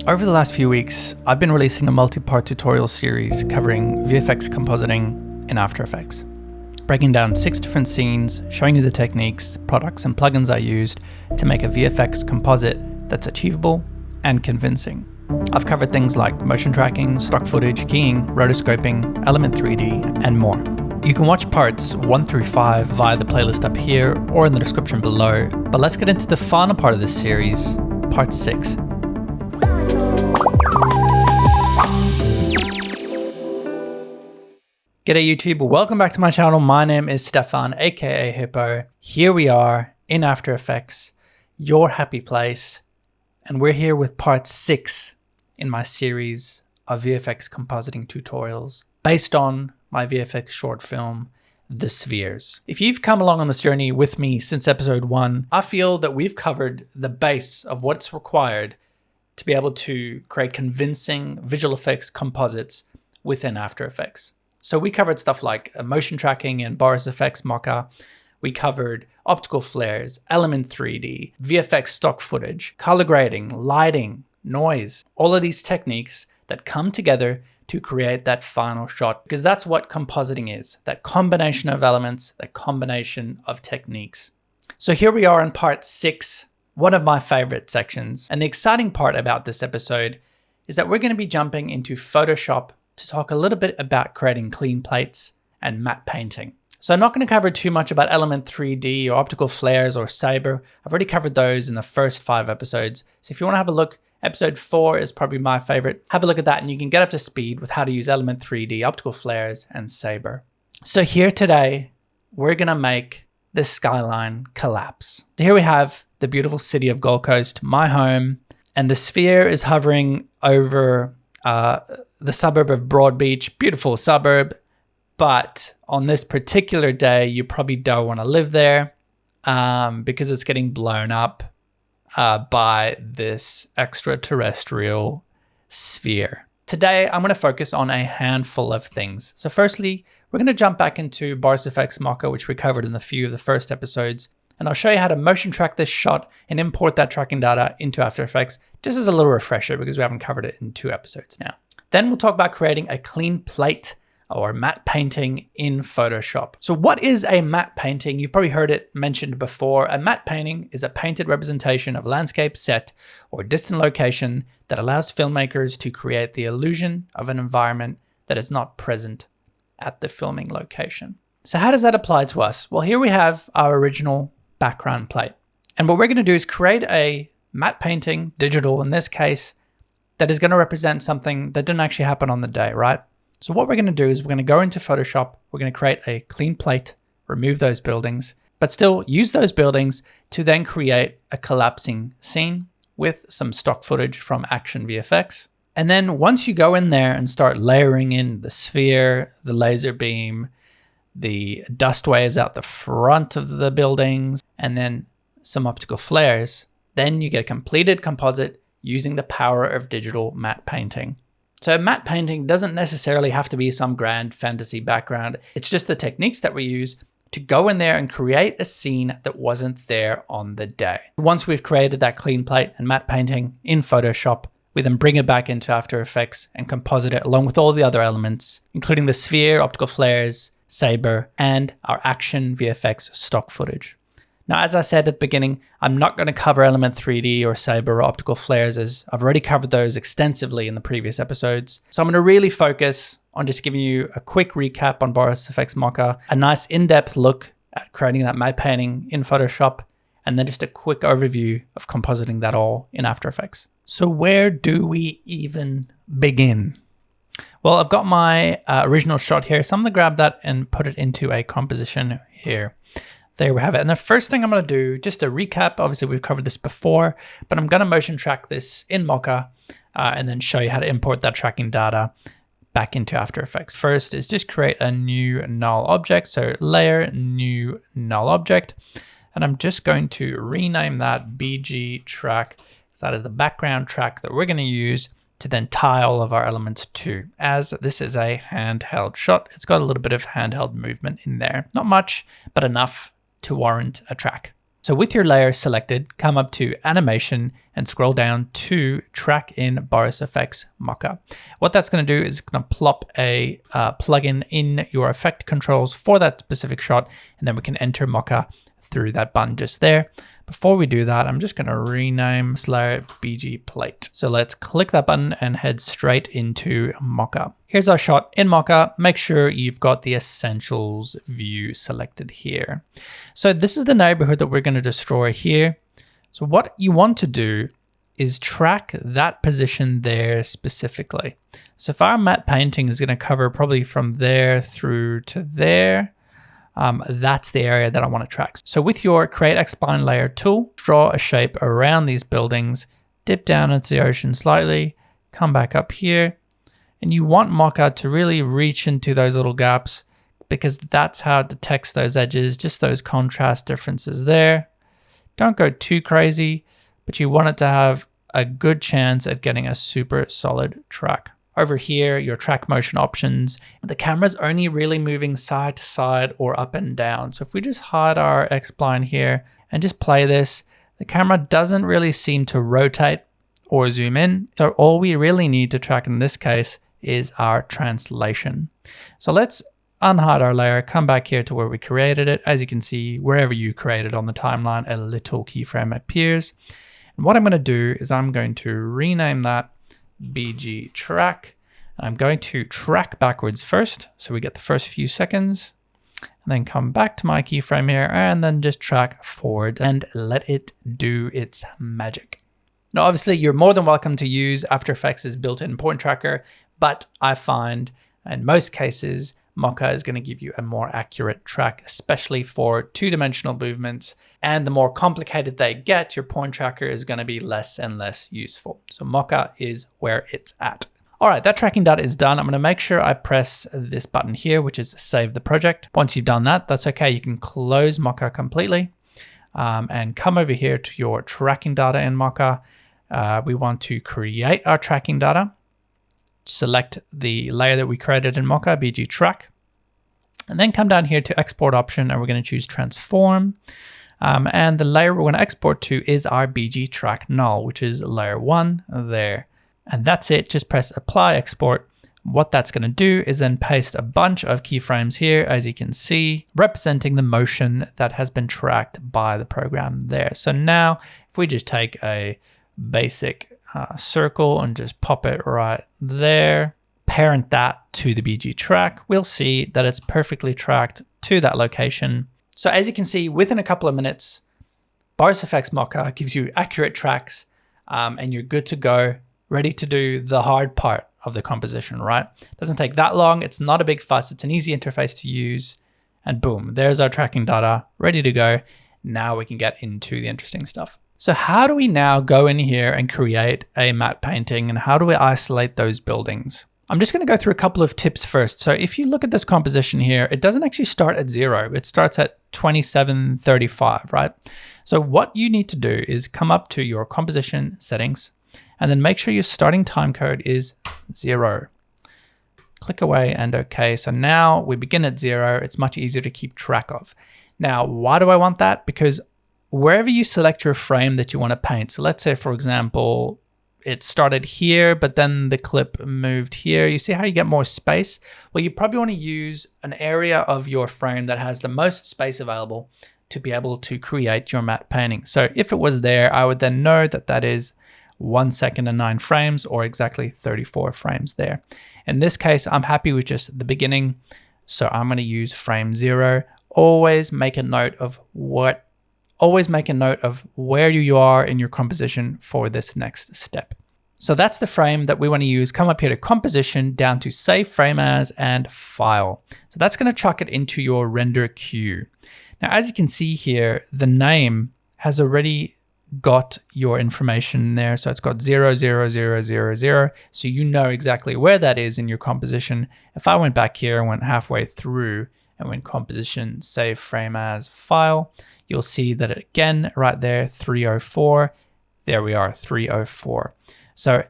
Over the last few weeks, I've been releasing a multi-part tutorial series covering VFX compositing in After Effects, breaking down 6 different scenes, showing you the techniques, products, and plugins I used to make a VFX composite that's achievable and convincing. I've covered things like motion tracking, stock footage, keying, rotoscoping, Element 3D, and more. You can watch parts 1 through 5 via the playlist up here or in the description below, but let's get into the final part of this series, part 6. G'day YouTube, welcome back to my channel. My name is Stefan, aka Hippo. Here we are in After Effects, your happy place, and we're here with part 6 in my series of VFX compositing tutorials based on my VFX short film, The Spheres. If you've come along on this journey with me since episode 1, I feel that we've covered the base of what's required to be able to create convincing visual effects composites within After Effects. So we covered stuff like motion tracking and Boris effects, Mocha. We covered optical flares, Element 3D, VFX stock footage, color grading, lighting, noise, all of these techniques that come together to create that final shot, because that's what compositing is, that combination of elements, that combination of techniques. So here we are in part 6, one of my favorite sections. And the exciting part about this episode is that we're going to be jumping into Photoshop to talk a little bit about creating clean plates and matte painting. So I'm not going to cover too much about Element 3D or optical flares or Sabre. I've already covered those in the first 5 episodes. So if you want to have a look, episode 4 is probably my favorite. Have a look at that and you can get up to speed with how to use Element 3D, optical flares, and Sabre. So here today, we're going to make the skyline collapse. So here we have the beautiful city of Gold Coast, my home, and the sphere is hovering over the suburb of Broadbeach, beautiful suburb. But on this particular day, you probably don't want to live there because it's getting blown up by this extraterrestrial sphere. Today, I'm going to focus on a handful of things. So firstly, we're going to jump back into Boris FX Mocha, which we covered in a few of the first episodes. And I'll show you how to motion track this shot and import that tracking data into After Effects, just as a little refresher because we haven't covered it in 2 episodes now. Then we'll talk about creating a clean plate or matte painting in Photoshop. So what is a matte painting? You've probably heard it mentioned before. A matte painting is a painted representation of landscape, set, or distant location that allows filmmakers to create the illusion of an environment that is not present at the filming location. So how does that apply to us? Well, here we have our original background plate. And what we're going to do is create a matte painting, digital in this case, that is going to represent something that didn't actually happen on the day, right? So what we're going to do is we're going to go into Photoshop, we're going to create a clean plate, remove those buildings, but still use those buildings to then create a collapsing scene with some stock footage from Action VFX. And then once you go in there and start layering in the sphere, the laser beam, the dust waves out the front of the buildings, and then some optical flares, then you get a completed composite using the power of digital matte painting. So matte painting doesn't necessarily have to be some grand fantasy background. It's just the techniques that we use to go in there and create a scene that wasn't there on the day. Once we've created that clean plate and matte painting in Photoshop, we then bring it back into After Effects and composite it along with all the other elements, including the sphere, optical flares, Sabre, and our Action VFX stock footage. Now, as I said at the beginning, I'm not going to cover Element 3D or Sabre or optical flares as I've already covered those extensively in the previous episodes. So I'm going to really focus on just giving you a quick recap on Boris FX Mocha, a nice in-depth look at creating that matte painting in Photoshop, and then just a quick overview of compositing that all in After Effects. So where do we even begin? Well, I've got my original shot here, so I'm going to grab that and put it into a composition here. There we have it. And the first thing I'm going to do, just to recap, obviously we've covered this before, but I'm going to motion track this in Mocha and then show you how to import that tracking data back into After Effects. First is just create a new null object. So layer, new null object. And I'm just going to rename that BG track. So that is the background track that we're going to use to then tie all of our elements to. As this is a handheld shot, it's got a little bit of handheld movement in there. Not much, but enough to warrant a track. So with your layer selected, come up to animation and scroll down to track in Boris FX Mocha. What that's going to do is going to plop a plugin in your effect controls for that specific shot, and then we can enter Mocha through that button just there. Before we do that, I'm just going to rename this layer BG plate. So let's click that button and head straight into Mocha. Here's our shot in Mocha. Make sure you've got the essentials view selected here. So this is the neighborhood that we're going to destroy here. So what you want to do is track that position there specifically. So if our matte painting is going to cover probably from there through to there, that's the area that I want to track. So with your Create X Spline Layer tool, draw a shape around these buildings, dip down into the ocean slightly, come back up here, and you want Mocha to really reach into those little gaps because that's how it detects those edges, just those contrast differences there. Don't go too crazy, but you want it to have a good chance at getting a super solid track. Over here, your track motion options, the camera's only really moving side to side or up and down. So if we just hide our X-spline here and just play this, the camera doesn't really seem to rotate or zoom in. So all we really need to track in this case is our translation. So let's unhide our layer, come back here to where we created it. As you can see, wherever you created on the timeline, a little keyframe appears. And what I'm going to do is I'm going to rename that BG track. I'm going to track backwards first, so we get the first few seconds, and then come back to my keyframe here and then just track forward and let it do its magic. Now, obviously, you're more than welcome to use After Effects' built-in point tracker, but I find in most cases, Mocha is going to give you a more accurate track, especially for two-dimensional movements. And the more complicated they get, your point tracker is going to be less and less useful. So Mocha is where it's at. All right, that tracking data is done. I'm going to make sure I press this button here, which is save the project. Once you've done that, that's okay. You can close Mocha completely and come over here to your tracking data in Mocha. We want to create our tracking data. Select the layer that we created in Mocha, BG track, and then come down here to export option, and we're going to choose transform. And the layer we're going to export to is our BG track null, which is layer 1 there. And that's it. Just press apply export. What that's going to do is then paste a bunch of keyframes here, as you can see, representing the motion that has been tracked by the program there. So now if we just take a basic circle and just pop it right there, parent that to the BG track, we'll see that it's perfectly tracked to that location. So as you can see, within a couple of minutes, Boris FX Mocha gives you accurate tracks and you're good to go, ready to do the hard part of the composition, right? Doesn't take that long. It's not a big fuss. It's an easy interface to use. And boom, there's our tracking data ready to go. Now we can get into the interesting stuff. So how do we now go in here and create a matte painting, and how do we isolate those buildings? I'm just going to go through a couple of tips first. So if you look at this composition here, it doesn't actually start at 0. It starts at 2735, right? So what you need to do is come up to your composition settings and then make sure your starting time code is 0. Click away and OK. So now we begin at 0. It's much easier to keep track of. Now, why do I want that? Because wherever you select your frame that you want to paint, so let's say, for example, it started here, but then the clip moved here. You see how you get more space? Well, you probably want to use an area of your frame that has the most space available to be able to create your matte painting. So if it was there, I would then know that that is 1 second and 9 frames, or exactly 34 frames there. In this case, I'm happy with just the beginning. So I'm going to use frame 0. Always make a note of where you are in your composition for this next step. So that's the frame that we want to use. Come up here to composition, down to save frame as and file. So that's going to chuck it into your render queue. Now, as you can see here, the name has already got your information there. So it's got 00000. So you know exactly where that is in your composition. If I went back here and went halfway through and went composition, save frame as file, you'll see that again, right there, 304, there we are, 304. So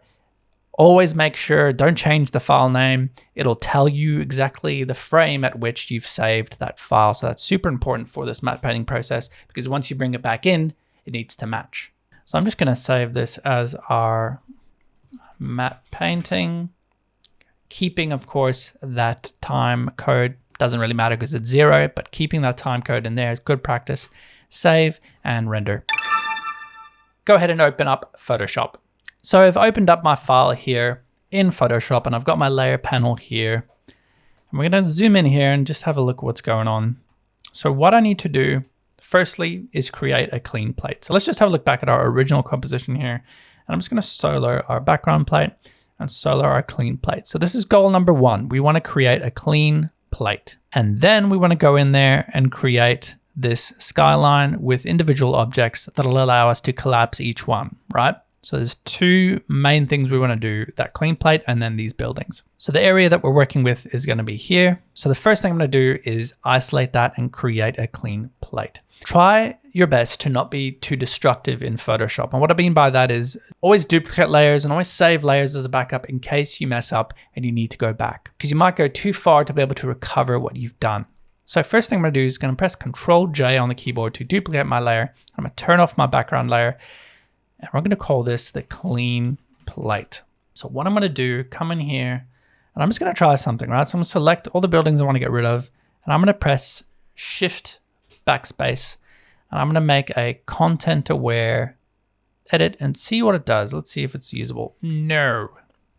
Always make sure, don't change the file name. It'll tell you exactly the frame at which you've saved that file. So that's super important for this matte painting process, because once you bring it back in, it needs to match. So I'm just going to save this as our matte painting, keeping, of course, that time code. Doesn't really matter because it's 0, but keeping that time code in there is good practice. Save and render. Go ahead and open up Photoshop. So I've opened up my file here in Photoshop, and I've got my layer panel here. And we're going to zoom in here and just have a look at what's going on. So what I need to do firstly is create a clean plate. So let's just have a look back at our original composition here. And I'm just going to solo our background plate and solo our clean plate. So this is goal number 1. We want to create a clean plate. And then we want to go in there and create this skyline with individual objects that'll allow us to collapse each one, right? So there's 2 main things we want to do, that clean plate and then these buildings. So the area that we're working with is going to be here. So the first thing I'm going to do is isolate that and create a clean plate. Try your best to not be too destructive in Photoshop. And what I mean by that is always duplicate layers and always save layers as a backup in case you mess up and you need to go back, because you might go too far to be able to recover what you've done. So first thing I'm going to do is going to press Ctrl J on the keyboard to duplicate my layer. I'm going to turn off my background layer. And we're going to call this the clean plate. So what I'm going to do, come in here, and I'm just going to try something, right? So I'm going to select all the buildings I want to get rid of, and I'm going to press Shift Backspace, and I'm going to make a content aware edit and see what it does. Let's see if it's usable. No,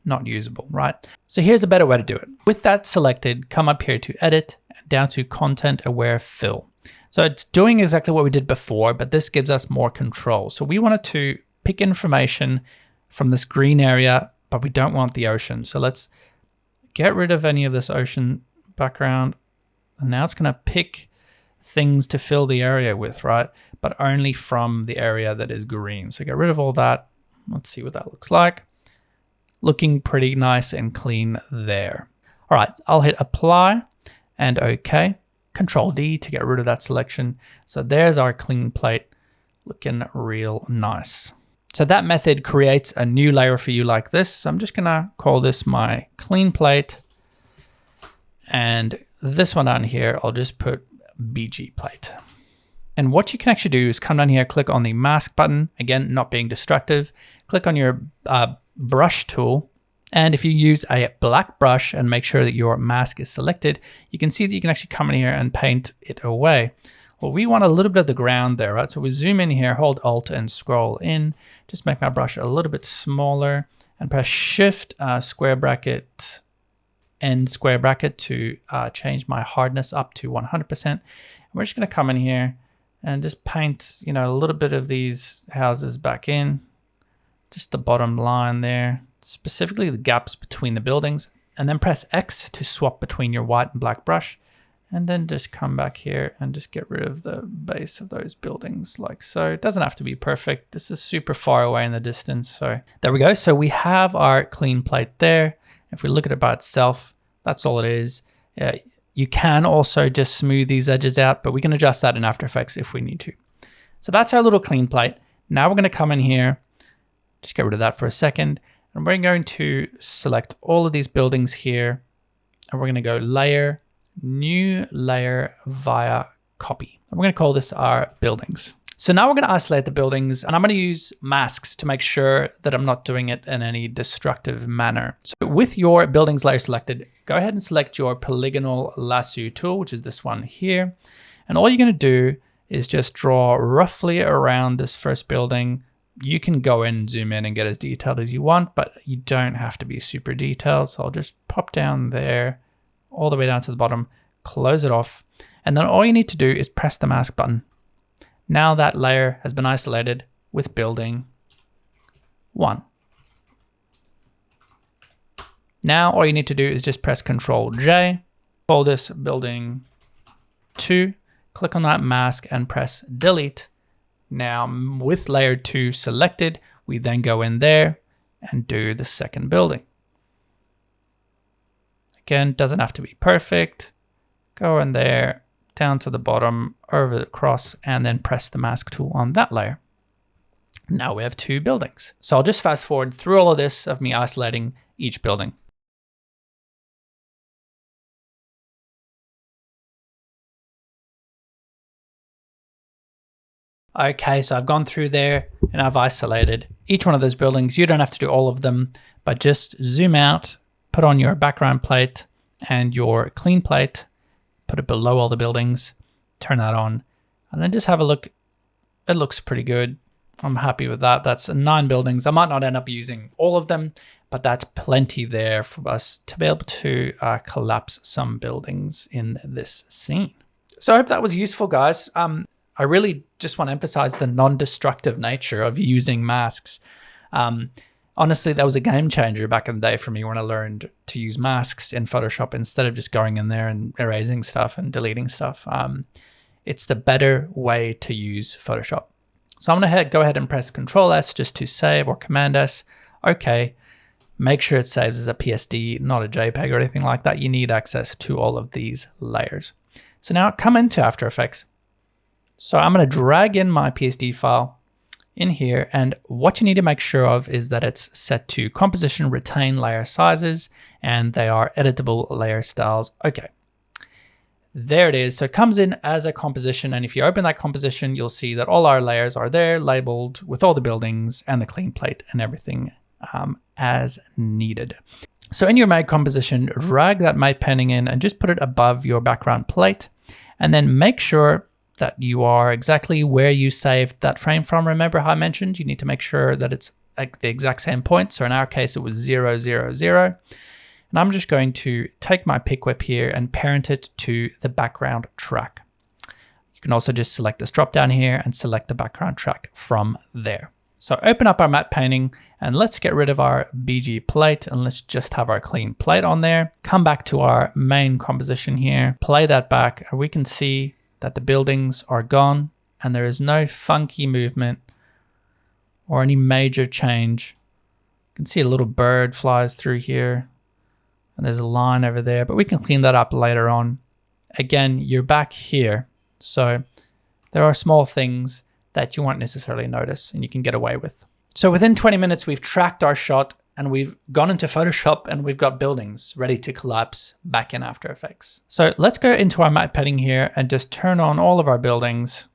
not usable, right? So here's a better way to do it. With that selected, come up here to edit, down to content aware fill. So it's doing exactly what we did before, but this gives us more control. So we wanted to pick information from this green area, but we don't want the ocean. So let's get rid of any of this ocean background. And now it's going to pick things to fill the area with, right? But only from the area that is green. So get rid of all that. Let's see what that looks like. Looking pretty nice and clean there. All right, I'll hit apply and OK. Control D to get rid of that selection. So there's our clean plate looking real nice. So that method creates a new layer for you like this. So I'm just gonna call this my clean plate. And this one down here, I'll just put BG plate. And what you can actually do is come down here, click on the mask button. Again, not being destructive. Click on your brush tool. And if you use a black brush and make sure that your mask is selected, you can see that you can actually come in here and paint it away. Well, we want a little bit of the ground there, right? So we zoom in here, hold Alt and scroll in. Just make my brush a little bit smaller and press Shift square bracket, end square bracket to change my hardness up to 100%. And we're just gonna come in here and just paint, a little bit of these houses back in, just the bottom line there, specifically the gaps between the buildings, and then press X to swap between your white and black brush. And then just come back here and just get rid of the base of those buildings like so. It doesn't have to be perfect. This is super far away in the distance. So there we go. So we have our clean plate there. If we look at it by itself, that's all it is. You can also just smooth these edges out, but we can adjust that in After Effects if we need to. So that's our little clean plate. Now we're going to come in here, just get rid of that for a second. And we're going to select all of these buildings here. And we're going to go Layer, New Layer via Copy. And we're going to call this our buildings. So now we're going to isolate the buildings, and I'm going to use masks to make sure that I'm not doing it in any destructive manner. So with your buildings layer selected, go ahead and select your polygonal lasso tool, which is this one here. And all you're going to do is just draw roughly around this first building. You can go in, zoom in and get as detailed as you want, but you don't have to be super detailed. So I'll just pop down there, all the way down to the bottom, close it off. And then all you need to do is press the mask button. Now that layer has been isolated with building 1. Now all you need to do is just press Ctrl J, call this building 2, click on that mask and press delete. Now with layer 2 selected, we then go in there and do the second building. Again, doesn't have to be perfect. Go in there, down to the bottom, over across, and then press the mask tool on that layer. Now we have 2 buildings. So I'll just fast forward through all of this of me isolating each building. Okay, so I've gone through there and I've isolated each one of those buildings. You don't have to do all of them, but just zoom out, put on your background plate and your clean plate, put it below all the buildings, turn that on, and then just have a look. It looks pretty good. I'm happy with that. That's 9 buildings. I might not end up using all of them, but that's plenty there for us to be able to collapse some buildings in this scene. So I hope that was useful, guys. I really just want to emphasize the non-destructive nature of using masks. Honestly, that was a game changer back in the day for me when I learned to use masks in Photoshop instead of just going in there and erasing stuff and deleting stuff. It's the better way to use Photoshop. So I'm going to go ahead and press Control S just to save, or Command S. Okay, make sure it saves as a PSD, not a JPEG or anything like that. You need access to all of these layers. So now come into After Effects. So I'm going to drag in my PSD file in here, and what you need to make sure of is that it's set to composition retain layer sizes and they are editable layer styles. Okay, there it is. So it comes in as a composition, and if you open that composition, you'll see that all our layers are there labeled with all the buildings and the clean plate and everything as needed. So in your made composition, drag that matte painting in and just put it above your background plate, and then make sure that you are exactly where you saved that frame from. Remember how I mentioned you need to make sure that it's like the exact same point. So in our case, it was 0, 0, 0. And I'm just going to take my pick whip here and parent it to the background track. You can also just select this drop down here and select the background track from there. So open up our matte painting and let's get rid of our BG plate and let's just have our clean plate on there. Come back to our main composition here, play that back, and we can see that the buildings are gone and there is no funky movement or any major change. You can see a little bird flies through here and there's a line over there, but we can clean that up later on. Again, you're back here. So there are small things that you won't necessarily notice and you can get away with. So within 20 minutes, we've tracked our shot and we've gone into Photoshop and we've got buildings ready to collapse back in After Effects. So let's go into our matte painting here and just turn on all of our buildings.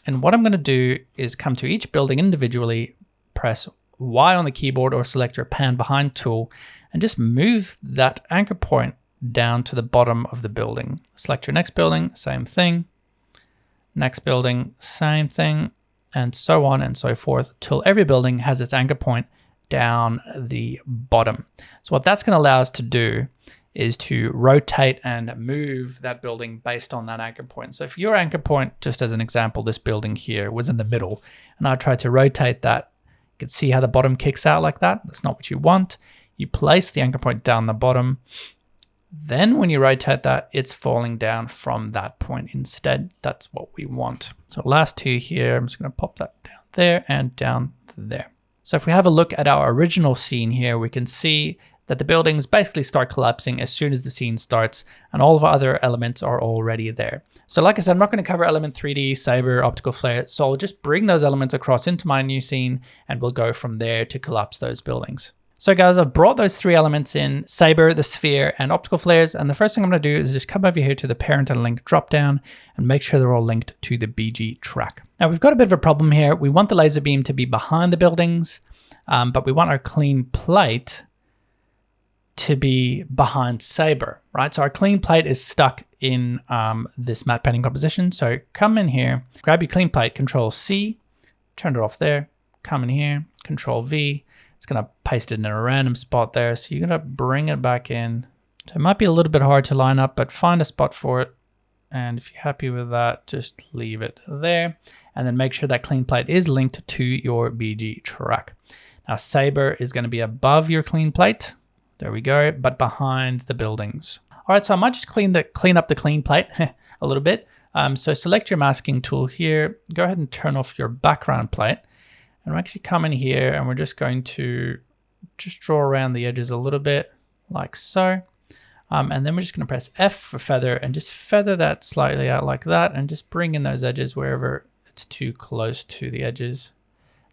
And what I'm going to do is come to each building individually, press Y on the keyboard or select your pan behind tool and just move that anchor point down to the bottom of the building. Select your next building, same thing. Next building, same thing, and so on and so forth till every building has its anchor point down the bottom. So what that's going to allow us to do is to rotate and move that building based on that anchor point. So if your anchor point, just as an example, this building here was in the middle, and I tried to rotate that, you can see how the bottom kicks out like that. That's not what you want. You place the anchor point down the bottom. Then when you rotate that, it's falling down from that point instead. That's what we want. So last 2 here, I'm just going to pop that down there and down there. So if we have a look at our original scene here, we can see that the buildings basically start collapsing as soon as the scene starts, and all of our other elements are already there. So like I said, I'm not going to cover element 3D, Saber, Optical Flare, so I'll just bring those elements across into my new scene and we'll go from there to collapse those buildings. So guys, I've brought those 3 elements in, Saber, the sphere, and optical flares, and the first thing I'm going to do is just come over here to the parent and link dropdown and make sure they're all linked to the BG track. Now we've got a bit of a problem here. We want the laser beam to be behind the buildings, but we want our clean plate to be behind Saber, right? So our clean plate is stuck in this matte painting composition. So come in here, grab your clean plate, Control C, turn it off there, come in here, Control V. It's going to paste it in a random spot there. So you're going to bring it back in. So it might be a little bit hard to line up, but find a spot for it. And if you're happy with that, just leave it there. And then make sure that clean plate is linked to your BG track. Now Saber is going to be above your clean plate. There we go, but behind the buildings. All right, so I might just clean up the clean plate a little bit. So select your masking tool here. Go ahead and turn off your background plate. And we're actually come in here and we're just going to just draw around the edges a little bit like so. And then we're just going to press F for feather and just feather that slightly out like that and just bring in those edges wherever it's too close to the edges.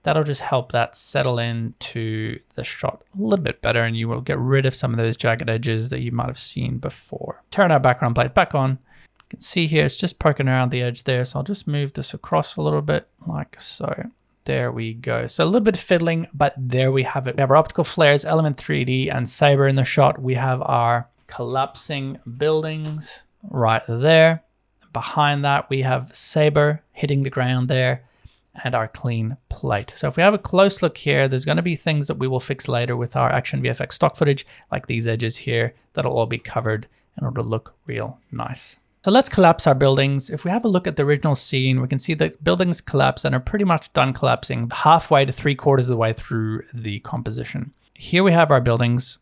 That'll just help that settle into the shot a little bit better, and you will get rid of some of those jagged edges that you might have seen before. Turn our background plate back on. You can see here it's just poking around the edge there, so I'll just move this across a little bit like so. There we go. So a little bit of fiddling, but there we have it. We have our optical flares, Element 3D, and Saber in the shot. We have our collapsing buildings right there. Behind that, we have Saber hitting the ground there and our clean plate. So if we have a close look here, there's going to be things that we will fix later with our Action VFX stock footage, like these edges here, that'll all be covered and it'll look real nice. So let's collapse our buildings. If we have a look at the original scene, we can see that buildings collapse and are pretty much done collapsing halfway to 3/4 of the way through the composition. Here we have our buildings.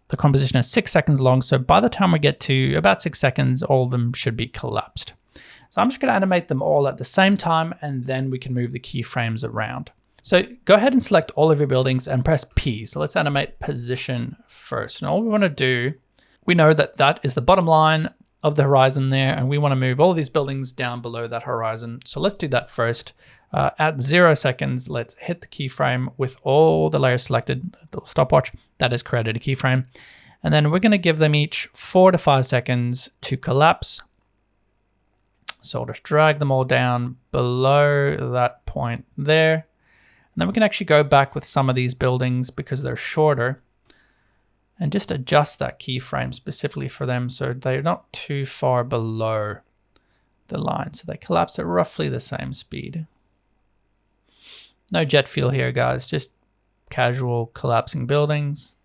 The composition is 6 seconds long, so by the time we get to about 6 seconds, all of them should be collapsed. So I'm just going to animate them all at the same time, and then we can move the keyframes around. So go ahead and select all of your buildings and press P. So let's animate position first. And all we want to do, we know that that is the bottom line of the horizon there, and we want to move all these buildings down below that horizon. So let's do that first. At 0 seconds, let's hit the keyframe with all the layers selected, the stopwatch that has created a keyframe. And then we're going to give them each 4 to 5 seconds to collapse. So I'll just drag them all down below that point there. And then we can actually go back with some of these buildings because they're shorter and just adjust that keyframe specifically for them so they're not too far below the line. So they collapse at roughly the same speed. No jet fuel here, guys, just casual collapsing buildings.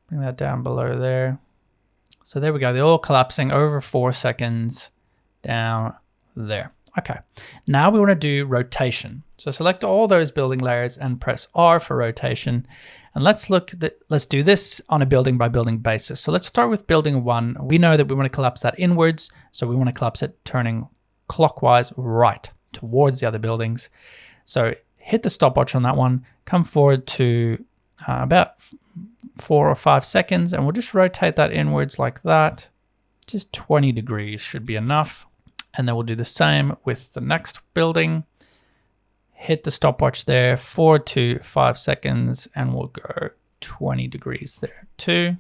Bring that down below there. So there we go. They're all collapsing over 4 seconds down there. Okay, now we want to do rotation. So select all those building layers and press R for rotation. And let's do this on a building by building basis. So let's start with building 1. We know that we want to collapse that inwards. So we want to collapse it turning clockwise right towards the other buildings. So hit the stopwatch on that one, come forward to about 4 or 5 seconds, and we'll just rotate that inwards like that. Just 20 degrees should be enough. And then we'll do the same with the next building. Hit the stopwatch there, 4 to 5 seconds, and we'll go 20 degrees there too.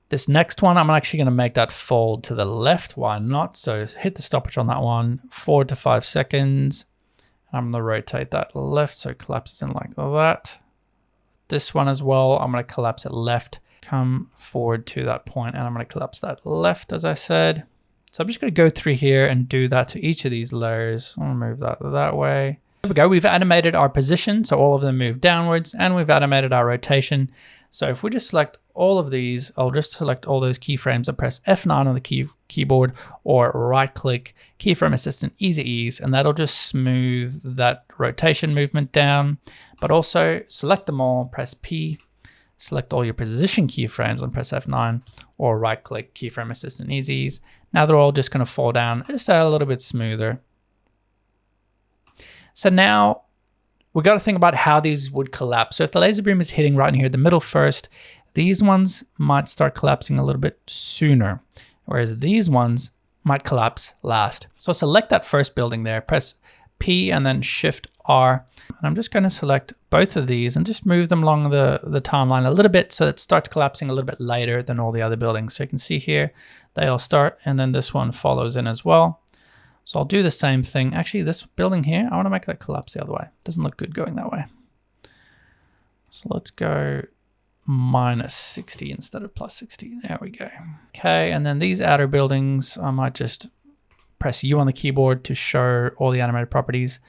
This next one, I'm actually going to make that fold to the left. Why not? So hit the stopwatch on that one, 4 to 5 seconds. I'm going to rotate that left so it collapses in like that. This one as well, I'm going to collapse it left, come forward to that point, and I'm going to collapse that left, as I said. So I'm just going to go through here and do that to each of these layers. I'm going to move that way. There we go. We've animated our position, so all of them move downwards, and we've animated our rotation. So if we just select all of these, I'll just select all those keyframes and press F9 on the keyboard, or right-click Keyframe Assistant Easy Ease, and that'll just smooth that rotation movement down. But also select them all, press P, select all your position keyframes and press F9, or right-click Keyframe Assistant Easy Ease. Now they're all just going to fall down just a little bit smoother. So now we got to think about how these would collapse. So if the laser beam is hitting right in here, the middle first, these ones might start collapsing a little bit sooner, whereas these ones might collapse last. So select that first building there, press P and then Shift R. And I'm just going to select both of these and just move them along the timeline a little bit so it starts collapsing a little bit later than all the other buildings. So you can see here, they all start and then this one follows in as well. So I'll do the same thing. Actually, this building here, I want to make that collapse the other way. Doesn't look good going that way. So let's go -60 instead of +60. There we go. Okay, and then these outer buildings, I might just press U on the keyboard to show all the animated properties.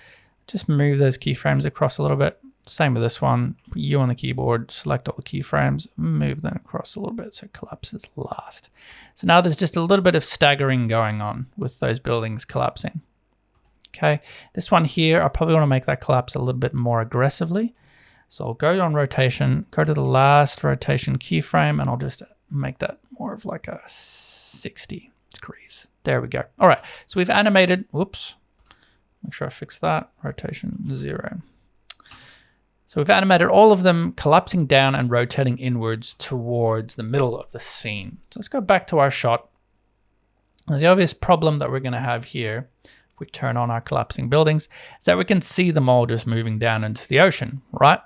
Just move those keyframes across a little bit. Same with this one. Put U on the keyboard, select all the keyframes, move them across a little bit so it collapses last. So now there's just a little bit of staggering going on with those buildings collapsing. Okay, this one here, I probably want to make that collapse a little bit more aggressively. So I'll go on rotation, go to the last rotation keyframe, and I'll just make that more of like a 60 degrees. There we go. All right, so we've animated, whoops, make sure I fix that, rotation 0. So we've animated all of them collapsing down and rotating inwards towards the middle of the scene. So let's go back to our shot. Now the obvious problem that we're going to have here if we turn on our collapsing buildings, is that we can see them all just moving down into the ocean, right?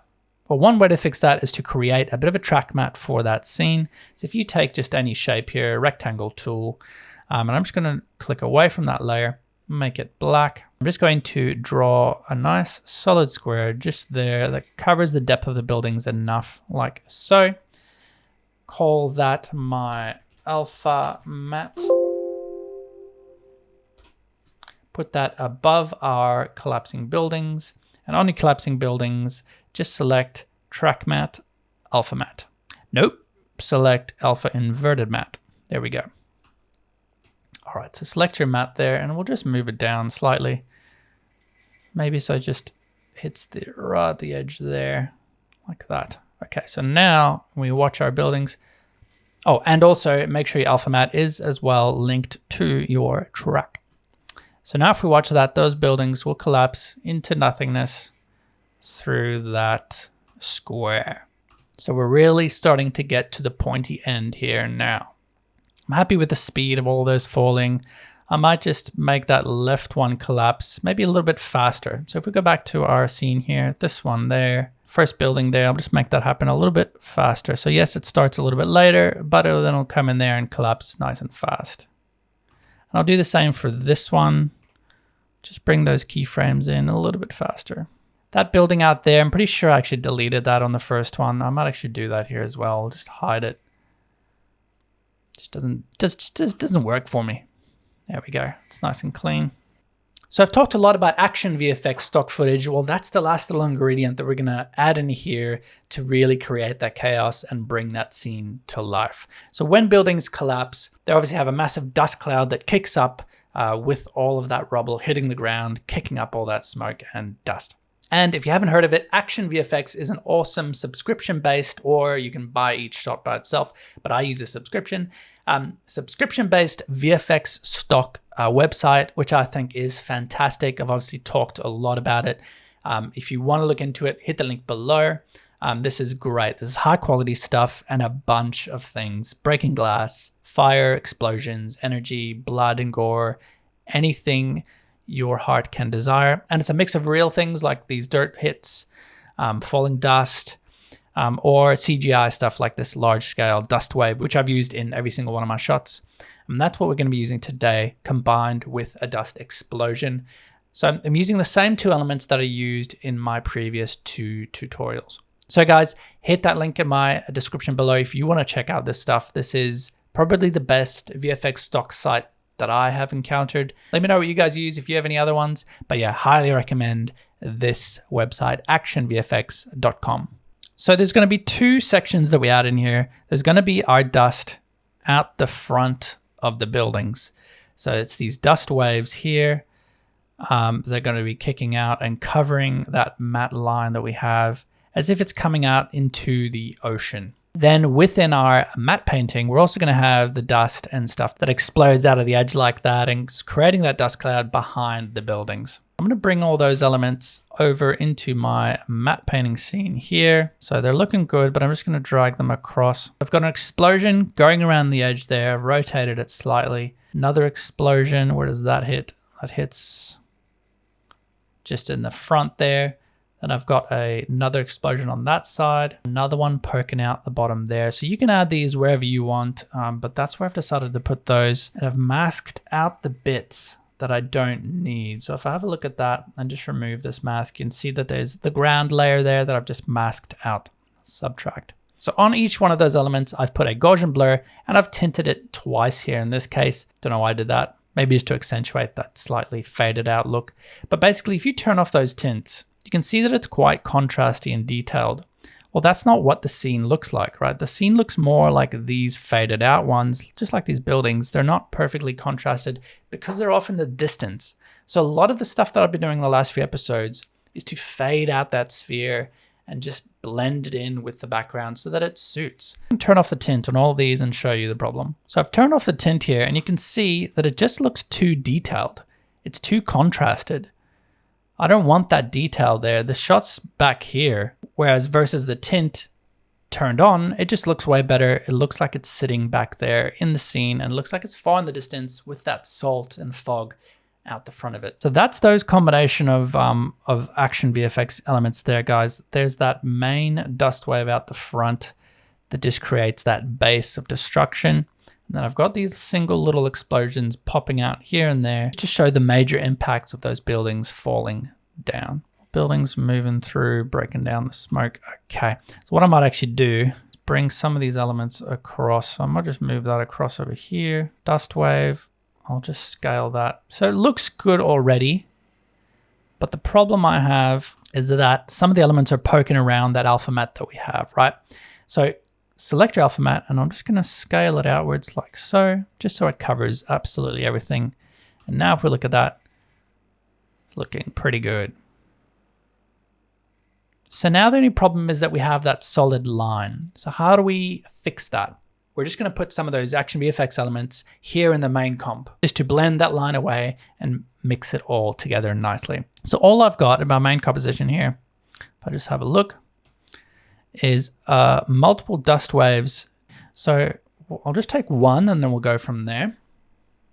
Well, one way to fix that is to create a bit of a track matte for that scene. So if you take just any shape here, rectangle tool, and I'm just going to click away from that layer, make it black. I'm just going to draw a nice solid square just there that covers the depth of the buildings enough, like so. Call that my alpha matte. Put that above our collapsing buildings, and on the collapsing buildings, just select track matte, alpha matte. Nope, select alpha inverted matte. There we go. All right, so select your matte there, and we'll just move it down slightly. Maybe so it just hits right at the edge there, like that. Okay, so now we watch our buildings. Oh, and also make sure your alpha matte is as well linked to your track. So now if we watch that, those buildings will collapse into nothingness through that square. So we're really starting to get to the pointy end here now. I'm happy with the speed of all those falling. I might just make that left one collapse maybe a little bit faster. So if we go back to our scene here, this one there, first building there, I'll just make that happen a little bit faster. So yes, it starts a little bit later, but then it'll come in there and collapse nice and fast. And I'll do the same for this one. Just bring those keyframes in a little bit faster. That building out there, I'm pretty sure I actually deleted that on the first one. I might actually do that here as well. Just hide it. Just doesn't work for me. There we go. It's nice and clean. So I've talked a lot about action VFX stock footage. Well, that's the last little ingredient that we're going to add in here to really create that chaos and bring that scene to life. So when buildings collapse, they obviously have a massive dust cloud that kicks up with all of that rubble hitting the ground, kicking up all that smoke and dust. And if you haven't heard of it, Action VFX is an awesome subscription-based, or you can buy each shot by itself, but I use a subscription. Subscription-based VFX stock website, which I think is fantastic. I've obviously talked a lot about it. If you want to look into it, hit the link below. This is great. This is high quality stuff and a bunch of things. Breaking glass, fire, explosions, energy, blood and gore, anything your heart can desire. And it's a mix of real things like these dirt hits, falling dust, or CGI stuff like this large scale dust wave, which I've used in every single one of my shots. And that's what we're going to be using today, combined with a dust explosion. So I'm using the same two elements that I used in my previous two tutorials. So guys, hit that link in my description below if you want to check out this stuff. This is probably the best VFX stock site that I have encountered. Let me know what you guys use if you have any other ones. But yeah, highly recommend this website, actionvfx.com. So there's going to be two sections that we add in here. There's going to be our dust out the front of the buildings. So it's these dust waves here. They're going to be kicking out and covering that matte line that we have as if it's coming out into the ocean. Then within our matte painting, we're also going to have the dust and stuff that explodes out of the edge like that and creating that dust cloud behind the buildings. I'm going to bring all those elements over into my matte painting scene here. So they're looking good, but I'm just going to drag them across. I've got an explosion going around the edge there. I've rotated it slightly. Another explosion. Where does that hit? That hits just in the front there. Then I've got another explosion on that side, another one poking out the bottom there. So you can add these wherever you want, but that's where I've decided to put those. And I've masked out the bits that I don't need. So if I have a look at that and just remove this mask, you can see that there's the ground layer there that I've just masked out. Subtract. So on each one of those elements, I've put a Gaussian blur and I've tinted it twice here in this case. Don't know why I did that. Maybe just to accentuate that slightly faded out look. But basically, if you turn off those tints, you can see that it's quite contrasty and detailed. Well, that's not what the scene looks like, right? The scene looks more like these faded out ones, just like these buildings. They're not perfectly contrasted because they're off in the distance. So a lot of the stuff that I've been doing in the last few episodes is to fade out that sphere and just blend it in with the background so that it suits. I can turn off the tint on all these and show you the problem. So I've turned off the tint here and you can see that it just looks too detailed. It's too contrasted. I don't want that detail there. The shot's back here, whereas versus the tint turned on, it just looks way better. It looks like it's sitting back there in the scene and looks like it's far in the distance with that salt and fog out the front of it. So that's those combination of action VFX elements there, guys. There's that main dust wave out the front that just creates that base of destruction. And then I've got these single little explosions popping out here and there to show the major impacts of those buildings falling down. Buildings moving through, breaking down the smoke. Okay, so what I might actually do is bring some of these elements across. So I might just move that across over here. Dust wave, I'll just scale that. So it looks good already, but the problem I have is that some of the elements are poking around that alpha matte that we have, right? So select your alpha matte, and I'm just gonna scale it outwards like so, just so it covers absolutely everything. And now if we look at that, it's looking pretty good. So now the only problem is that we have that solid line. So how do we fix that? We're just gonna put some of those action VFX elements here in the main comp, just to blend that line away and mix it all together nicely. So all I've got in my main composition here, if I just have a look, is multiple dust waves. So I'll just take one and then we'll go from there.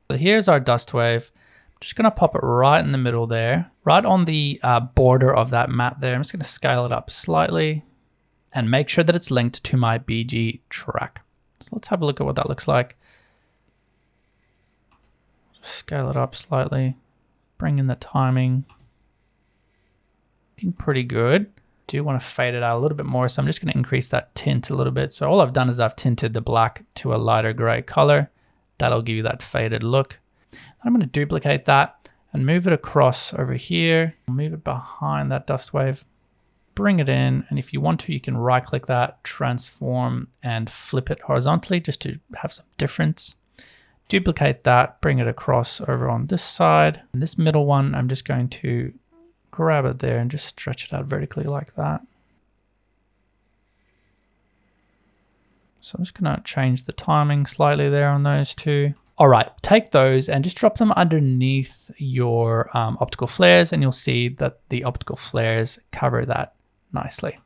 So here's our dust wave. I'm just gonna pop it right in the middle there, right on the border of that matte there. I'm just gonna scale it up slightly and make sure that it's linked to my BG track. So let's have a look at what that looks like. Just scale it up slightly, bring in the timing. Looking pretty good. Do want to fade it out a little bit more, so I'm just going to increase that tint a little bit. So all I've done is I've tinted the black to a lighter gray color. That'll give you that faded look. I'm going to duplicate that and move it across over here. Move it behind that dust wave. Bring it in, and if you want to, you can right click that, transform, and flip it horizontally just to have some difference. Duplicate that, bring it across over on this side. And this middle one, I'm just going to grab it there and just stretch it out vertically like that. So I'm just gonna change the timing slightly there on those two. All right, take those and just drop them underneath your optical flares, and you'll see that the optical flares cover that nicely.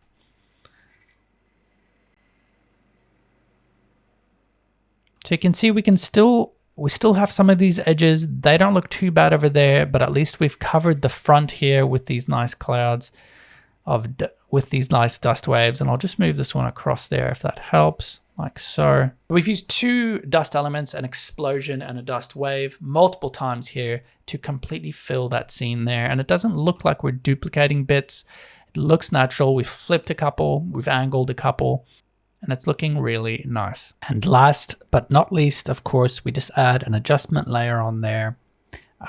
So you can see we still have some of these edges. They don't look too bad over there, but at least we've covered the front here with these nice clouds with these nice dust waves. And I'll just move this one across there if that helps, like so. We've used two dust elements, an explosion and a dust wave, multiple times here to completely fill that scene there. And it doesn't look like we're duplicating bits. It looks natural. We've flipped a couple, we've angled a couple, and it's looking really nice. And last but not least, of course, we just add an adjustment layer on there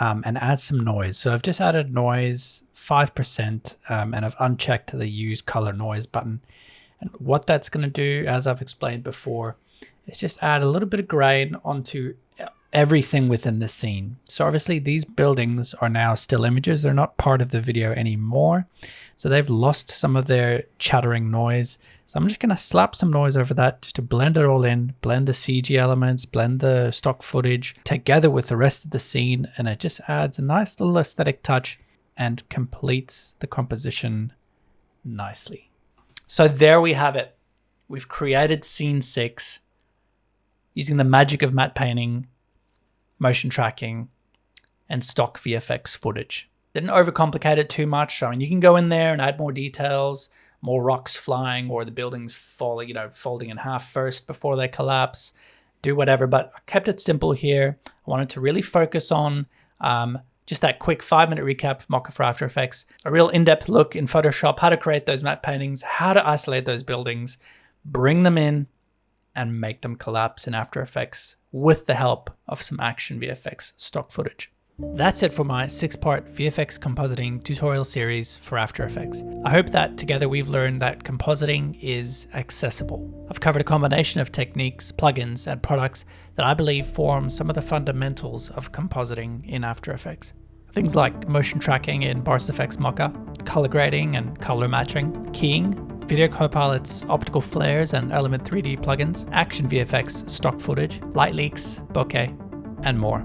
and add some noise. So I've just added noise 5% and I've unchecked the use color noise button. And what that's going to do, as I've explained before, is just add a little bit of grain onto everything within the scene. So obviously these buildings are now still images. They're not part of the video anymore. So they've lost some of their chattering noise. So I'm just going to slap some noise over that just to blend it all in, blend the CG elements, blend the stock footage together with the rest of the scene. And it just adds a nice little aesthetic touch and completes the composition nicely. So there we have it. We've created scene 6 using the magic of matte painting, motion tracking, and stock VFX footage. Didn't overcomplicate it too much. I mean, you can go in there and add more details, more rocks flying, or the buildings falling, folding in half first before they collapse. Do whatever, but I kept it simple here. I wanted to really focus on just that quick 5-minute recap of Mocha for After Effects, a real in-depth look in Photoshop, how to create those matte paintings, how to isolate those buildings, bring them in, and make them collapse in After Effects with the help of some action VFX stock footage. That's it for my 6-part VFX compositing tutorial series for After Effects. I hope that together we've learned that compositing is accessible. I've covered a combination of techniques, plugins, and products that I believe form some of the fundamentals of compositing in After Effects. Things like motion tracking in Boris FX Mocha, color grading and color matching, keying, Videocopilot's optical flares and Element 3D plugins, action VFX stock footage, light leaks, bokeh, and more.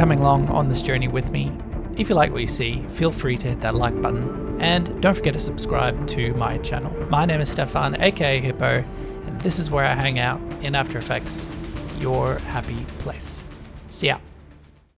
coming along on this journey with me. If you like what you see, feel free to hit that like button, and don't forget to subscribe to my channel. My name is Stefan, aka Hippo, and this is where I hang out in After Effects, your happy place. See ya.